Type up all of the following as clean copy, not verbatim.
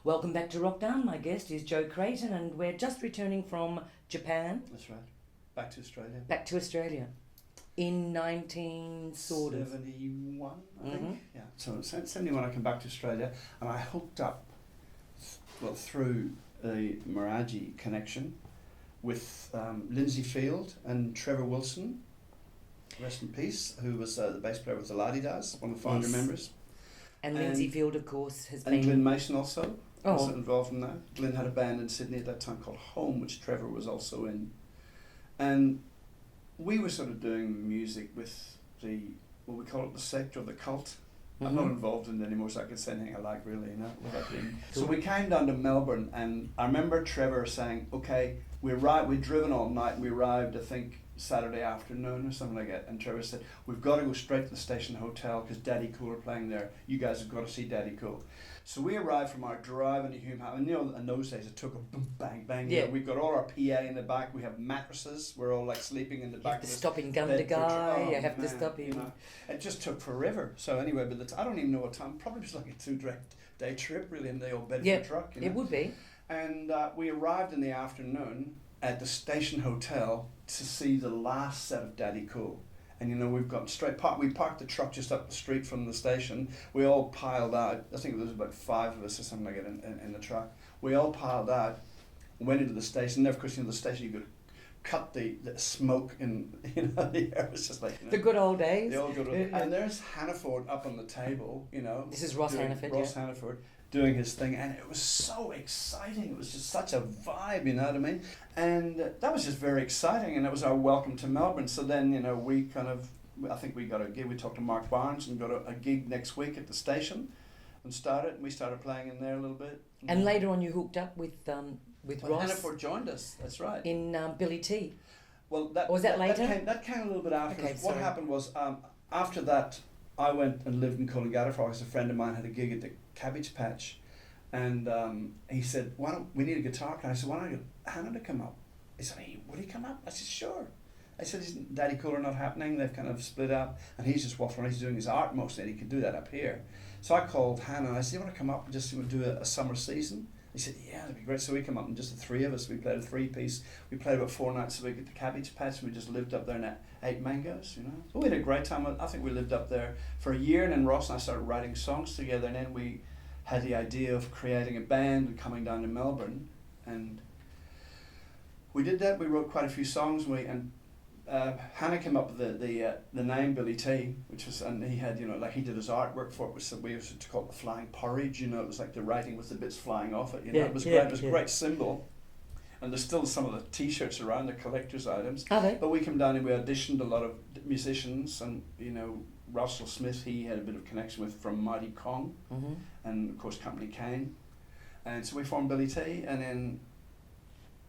Welcome back to Wrok Down. My guest is Joe Creighton, and we're just returning from Japan. That's right. Back to Australia. Back to Australia in 71, I think. Yeah. So 71, I came back to Australia, and I hooked up, through the Meraji connection, with Lindsay Field and Trevor Wilson, rest in peace, who was the bass player with the La-Di-Das, one of the founder members. And Lindsay Field, of course, has been... And Glenn Mason also was involved in that. Glenn had a band in Sydney at that time called Home, which Trevor was also in. And we were sort of doing music with what we call it, the sector of the cult. I'm not involved in it anymore, so I can say anything I like, really, without being... So we came down to Melbourne, and I remember Trevor saying, okay, we'd driven all night, and we arrived, I think, Saturday afternoon or something like that, and Trevor said, we've got to go straight to the station hotel because Daddy Cool are playing there. You guys have got to see Daddy Cool. So we arrived from our drive into Hume House, and in those days it took a boom, bang, bang. Yeah. We've got all our PA in the back, we have mattresses, we're all like sleeping in the back. You have to stop in Gunga Guy, you have to stop in... It just took forever. So anyway, but I don't even know what time, probably was like a 2-day trip really in the old Bedford truck. It would be. And we arrived in the afternoon at the station hotel to see the last set of Daddy Cool. And we've got we parked the truck just up the street from the station. We all piled out. I think there was about 5 of us or something like that in the truck. We all piled out, went into the station. And of course, the station you could cut the smoke in the air. Was just like the good old days. The old good old and there's Hannaford up on the table. This is Ross Hannaford. Ross Hannaford doing his thing, and it was so exciting. It was just such a vibe, you know what I mean? And that was just very exciting, and it was our welcome to Melbourne. So then, we I think we got a gig. We talked to Mark Barnes and got a gig next week at the station, and we started playing in there a little bit. And later on, you hooked up with Ross. Hannaford joined us. That's right. In Billy T. Well, was that later? That came a little bit after. Okay, what happened was after that, I went and lived in Coolangatta because a friend of mine had a gig at the Cabbage Patch, and he said, "Why don't we need a guitar player?" I said, "Why don't I get Hannah to come up?" He said, "Hey, would he come up?" I said, "Sure." I said, "Isn't Daddy Cooler not happening? They've kind of split up, and he's just waffling around. He's doing his art mostly, and he can do that up here." So I called Hannah, and I said, "You want to come up and just do a summer season?" He said, "Yeah, that'd be great." So we come up, and just the 3 of us, we played a 3-piece. We played about 4 nights a week at the Cabbage Patch, and we just lived up there in 8 Mangoes, So we had a great time. I think we lived up there for a year, and then Ross and I started writing songs together, and then we had the idea of creating a band and coming down to Melbourne, and we did that. We wrote quite a few songs, and Hannah came up with the name Billy T, which was, and he had, he did his artwork for it, which we used to call it the flying porridge, it was like the writing with the bits flying off it, it was great, it was a great symbol. And there's still some of the t-shirts around, the collector's items. Are they? But we came down and we auditioned a lot of musicians, and, Russell Smith, he had a bit of connection with from Mighty Kong, and of course Company Kane. And so we formed Billy T, and then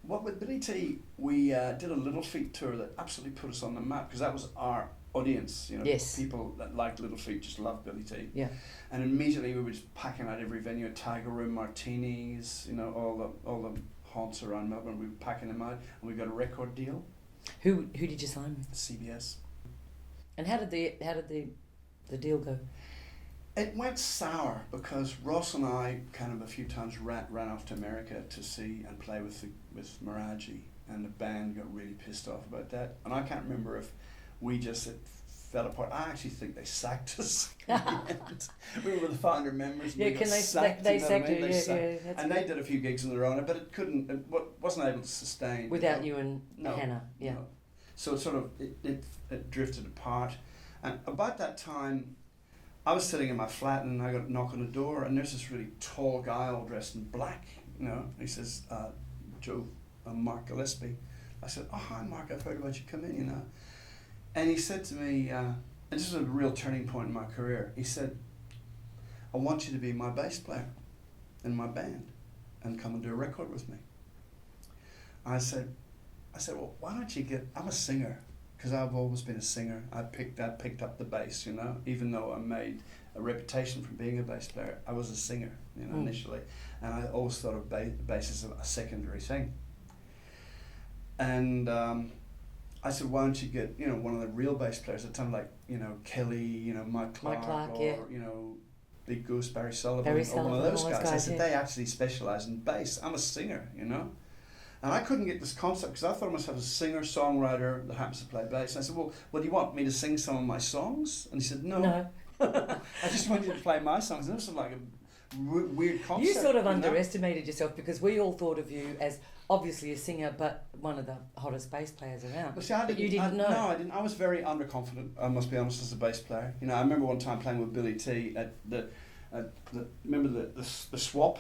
with Billy T, we did a Little Feat tour that absolutely put us on the map, because that was our audience, Yes. People that liked Little Feat just loved Billy T. Yeah. And immediately we were just packing out every venue, Tiger Room, Martinis, all the haunts around Melbourne. We were packing them out, and we got a record deal. Who did you sign with? CBS. And how did the deal go? It went sour because Ross and I kind of a few times ran off to America to see and play with Meraji, and the band got really pissed off about that. And I can't remember if it fell apart. I actually think they sacked us. We were the founder members. And they sacked you. And they did a few gigs on their own, but it wasn't able to sustain without you and Hannah. Yeah. No. So it sort of it drifted apart, and about that time, I was sitting in my flat and I got a knock on the door, and there's this really tall guy all dressed in black. He says, "Joe, I'm Mark Gillespie." I said, "Oh, hi, Mark. I've heard about you. Come in, And he said to me, and this was a real turning point in my career. He said, "I want you to be my bass player in my band, and come and do a record with me." I said, "Well, why don't you I'm a singer, because I've always been a singer. I picked up the bass, even though I made a reputation for being a bass player. I was a singer, initially, and I always thought of bass as a secondary thing. And I said, why don't you get, one of the real bass players at the time, like, Kelly, Mike Clark, or, Big Goose, Barry Sullivan, Barry or Sullivan, one of those all those guys. I guys, said, yeah. they actually specialise in bass. I'm a singer, you know. And I couldn't get this concept because I thought of myself as a singer-songwriter that happens to play bass. And I said, well, do you want me to sing some of my songs? And he said, no. No. I just want you to play my songs. And this was like a weird concept. You sort of know? underestimated yourself because we all thought of you as obviously a singer, but one of the hottest bass players around. Well, see, I didn't, you didn't know. No, I didn't. I was very underconfident, I must be honest, as a bass player. You know, I remember one time playing with Billy T at remember the swap?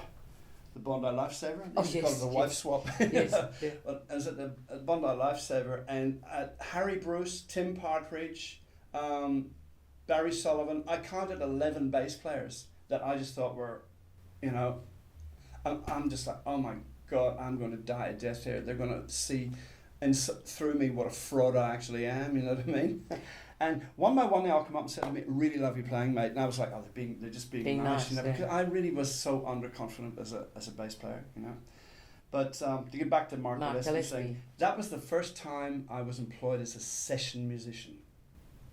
The Bondi Lifesaver? Oh, They used to yes, call it the wife swap. Yes, yeah. Well, I was at the Bondi Lifesaver, and Harry Bruce, Tim Partridge, Barry Sullivan, I counted 11 bass players that I just thought were, you know, I'm just like, oh my God, I'm going to die a death here. They're going to see through me what a fraud I actually am, you know what I mean? And one by one they all come up and said to me, really love you playing, mate. And I was like, oh, they're just being nice, you know, yeah. because I really was so underconfident as a bass player, you know. But to get back to Mark Gillespie saying, that was the first time I was employed as a session musician,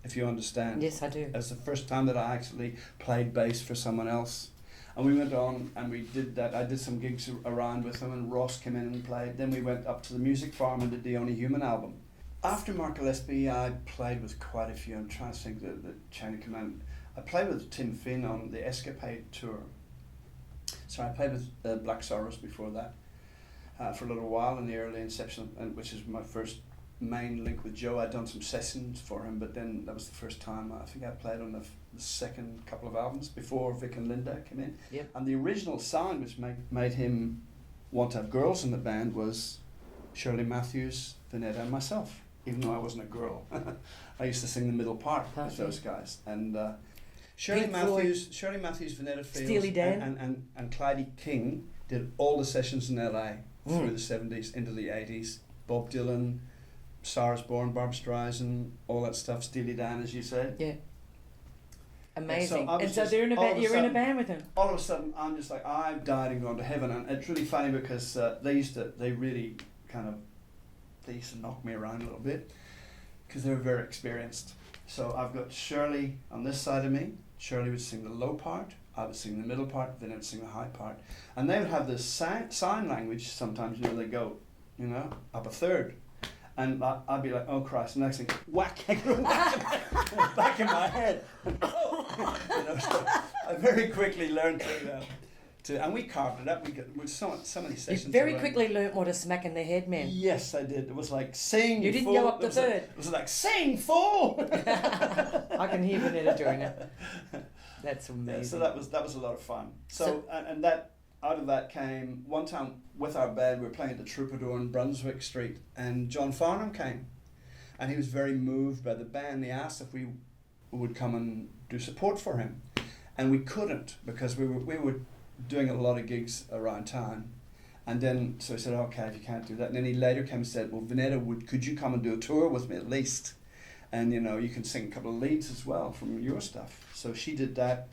if you understand. Yes, I do. It was the first time that I actually played bass for someone else. And we went on and we did that. I did some gigs around with them, and Ross came in and played. Then we went up to the Music Farm and did the Only Human album. After Mark Gillespie, I played with quite a few. I'm trying to think the chain of command. I played with Tim Finn on the Escapade tour. So I played with Black Sorrows before that for a little while in the early inception, which is my first main link with Joe. I'd done some sessions for him, but then that was the first time I think I played on the second couple of albums before Vic and Linda came in. Yep. And the original sound which made him want to have girls in the band was Shirley Matthews, Vanetta, and myself, even though I wasn't a girl. I used to sing the middle part with those guys. And Shirley Matthews, Vanetta Fields, Steely Dan. and Clyde King did all the sessions in LA through the 70s into the 80s. Bob Dylan, Stars Born, Barbra Streisand, all that stuff. Steely Dan, as you said. Yeah. Amazing. So and so they're in a band. You're in a band with them. All of a sudden, I'm just like, I've died and gone to heaven. And it's really funny because they used to knock me around a little bit because they were very experienced. So I've got Shirley on this side of me. Shirley would sing the low part. I would sing the middle part. Then I'd sing the high part. And they would have this sign language sometimes. You know, they go, you know, up a third. And I'd be like, oh Christ, and next thing, whack, back in my head. You know, so I very quickly learned to, and we carved it up. We got with some of these sessions. You very quickly learnt what a smack in the head meant. Yes, I did. It was like sing. You didn't full. go up the third. It was like sing full. I can hear Vanetta doing it. That's amazing. Yeah, so that was a lot of fun. So and that. Out of that came, one time with our band, we were playing at the Troubadour on Brunswick Street, and John Farnham came. And he was very moved by the band. He asked if we would come and do support for him. And we couldn't, because we were doing a lot of gigs around town. And then, so he said, okay, if you can't do that. And then he later came and said, well, Vanetta, could you come and do a tour with me at least? And, you know, you can sing a couple of leads as well from your stuff. So she did that.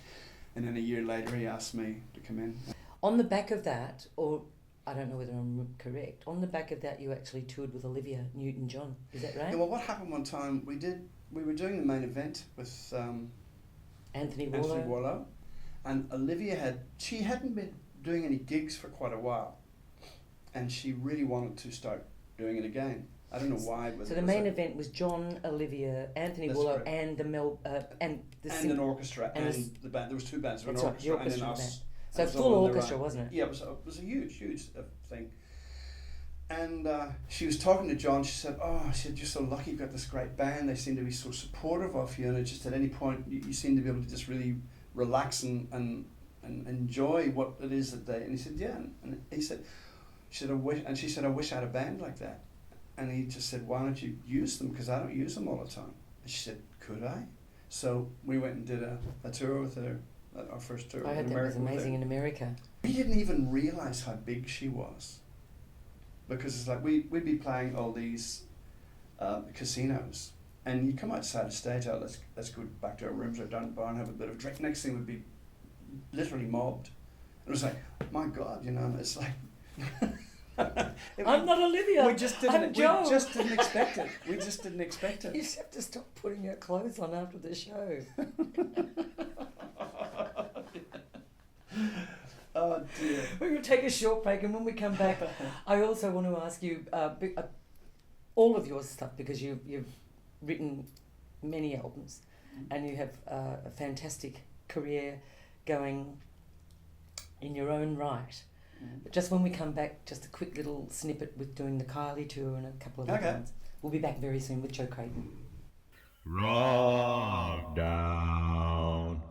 And then a year later, he asked me to come in. On the back of that, or I don't know whether I'm correct, on the back of that you actually toured with Olivia Newton-John, is that right? Yeah, well, what happened one time, we were doing the main event with Anthony Warlow, and Olivia hadn't been doing any gigs for quite a while, and she really wanted to start doing it again. I don't know why. So the main event was John, Olivia, Anthony Warlow, correct. and and an orchestra and the band. There was two bands, an orchestra and then us. So full orchestra, wasn't it? Yeah, it was a huge thing. And she was talking to John. She said, you're so lucky you've got this great band. They seem to be so supportive of you. And it's just at any point, you seem to be able to just really relax and enjoy what it is that they... And he said, yeah. And he said, she said, I wish I had a band like that. And he just said, why don't you use them? Because I don't use them all the time. And she said, could I? So we went and did a tour with her. Our first tour. I heard that was amazing in America. We didn't even realise how big she was, because it's like we'd be playing all these casinos, and you come outside the stage. Let's go back to our rooms or down the bar and have a bit of a drink. Next thing would be literally mobbed. It was like, my God, you know. It's like I'm not Olivia. I'm Joe. We just didn't expect it. We just didn't expect it. You just have to stop putting your clothes on after the show. Oh dear. We're going to take a short break, and when we come back, I also want to ask you all of your stuff, because you've written many albums, and you have a fantastic career going in your own right. But just when we come back, just a quick little snippet with doing the Kylie tour and a couple of other ones. We'll be back very soon with Joe Creighton. Rock down.